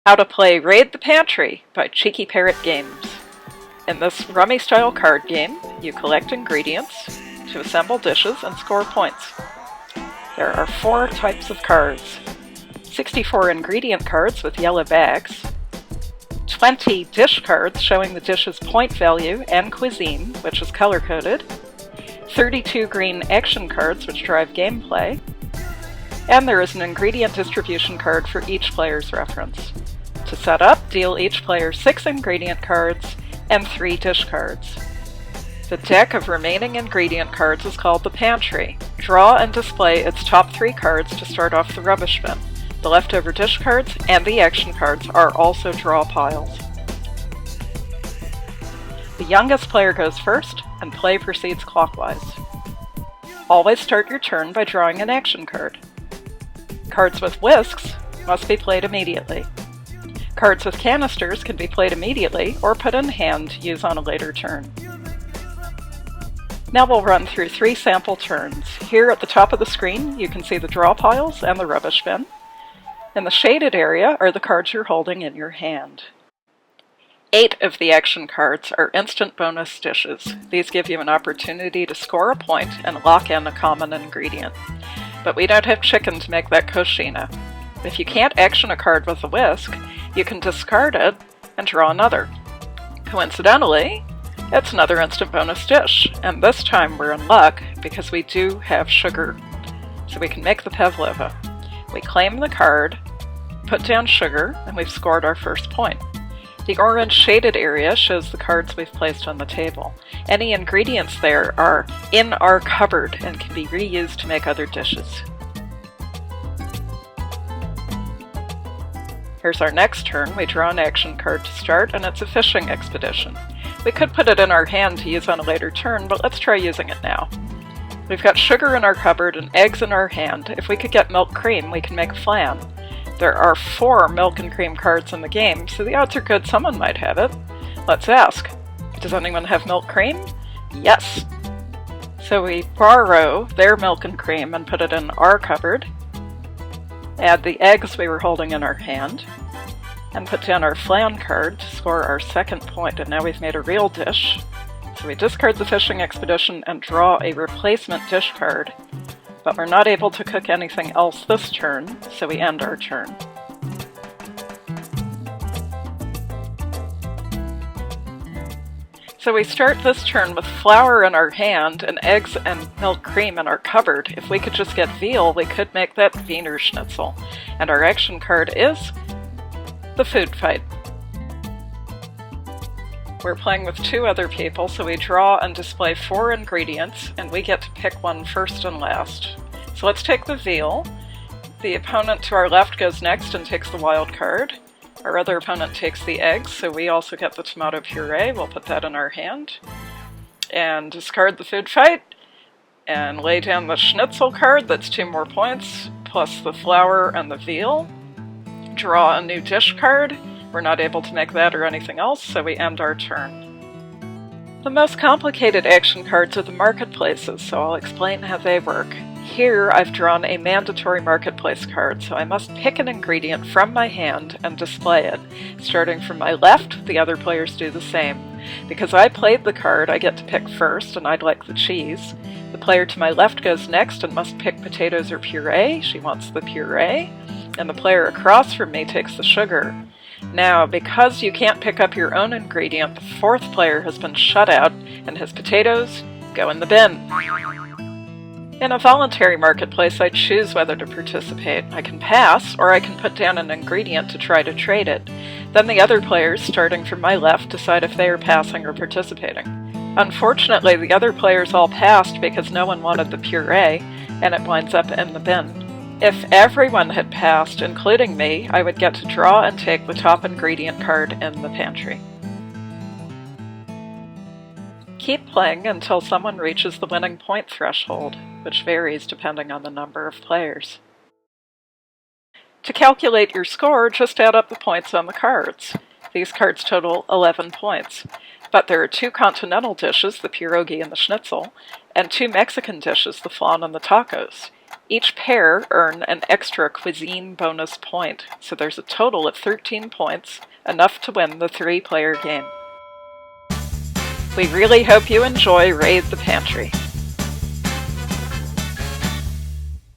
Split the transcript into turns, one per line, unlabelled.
How to play Raid the Pantry by Cheeky Parrot Games. In this rummy-style card game, you collect ingredients to assemble dishes and score points. There are 4 types of cards: 64 ingredient cards with yellow bags, 20 dish cards showing the dish's point value and cuisine, which is color-coded, 32 green action cards which drive gameplay, and there is an ingredient distribution card for each player's reference. To set up, deal each player 6 ingredient cards and 3 dish cards. The deck of remaining ingredient cards is called the Pantry. Draw and display its top 3 cards to start off the rubbish bin. The leftover dish cards and the action cards are also draw piles. The youngest player goes first, and play proceeds clockwise. Always start your turn by drawing an action card. Cards with whisks must be played immediately. Cards with canisters can be played immediately or put in hand to use on a later turn. Now we'll run through 3 sample turns. Here at the top of the screen you can see the draw piles and the rubbish bin. In the shaded area are the cards you're holding in your hand. 8 of the action cards are instant bonus dishes. These give you an opportunity to score a point and lock in a common ingredient. But we don't have chicken to make that koshina. If you can't action a card with a whisk, you can discard it and draw another. Coincidentally, it's another instant bonus dish, and this time we're in luck because we do have sugar, so we can make the pavlova. We claim the card, put down sugar, and we've scored our first point. The orange shaded area shows the cards we've placed on the table. Any ingredients there are in our cupboard and can be reused to make other dishes. Here's our next turn. We draw an action card to start, and it's a fishing expedition. We could put it in our hand to use on a later turn, but let's try using it now. We've got sugar in our cupboard and eggs in our hand. If we could get milk cream, we can make flan. There are 4 milk and cream cards in the game, so the odds are good someone might have it. Let's ask. Does anyone have milk cream? Yes! So we borrow their milk and cream and put it in our cupboard. Add the eggs we were holding in our hand, and put down our flan card to score our second point, and now we've made a real dish. So we discard the fishing expedition and draw a replacement dish card, but we're not able to cook anything else this turn, so we end our turn. So we start this turn with flour in our hand and eggs and milk cream in our cupboard. If we could just get veal, we could make that Wiener Schnitzel. And our action card is the food fight. We're playing with 2 other people, so we draw and display 4 ingredients, and we get to pick one first and last. So let's take the veal. The opponent to our left goes next and takes the wild card. Our other opponent takes the eggs, so we also get the tomato puree. We'll put that in our hand. And discard the food fight, and lay down the schnitzel card, that's 2 more points, plus the flour and the veal. Draw a new dish card. We're not able to make that or anything else, so we end our turn. The most complicated action cards are the marketplaces, so I'll explain how they work. Here I've drawn a mandatory marketplace card, so I must pick an ingredient from my hand and display it. Starting from my left, the other players do the same. Because I played the card, I get to pick first, and I'd like the cheese. The player to my left goes next and must pick potatoes or puree. She wants the puree. And the player across from me takes the sugar. Now, because you can't pick up your own ingredient, the 4th player has been shut out, and his potatoes go in the bin. In a voluntary marketplace, I choose whether to participate. I can pass, or I can put down an ingredient to try to trade it. Then the other players, starting from my left, decide if they are passing or participating. Unfortunately, the other players all passed because no one wanted the puree, and it winds up in the bin. If everyone had passed, including me, I would get to draw and take the top ingredient card in the pantry. Keep playing until someone reaches the winning point threshold, which varies depending on the number of players. To calculate your score, just add up the points on the cards. These cards total 11 points, but there are 2 continental dishes, the pierogi and the schnitzel, and 2 Mexican dishes, the flan and the tacos. Each pair earn an extra cuisine bonus point, so there's a total of 13 points, enough to win the 3-player game. We really hope you enjoy Raid the Pantry.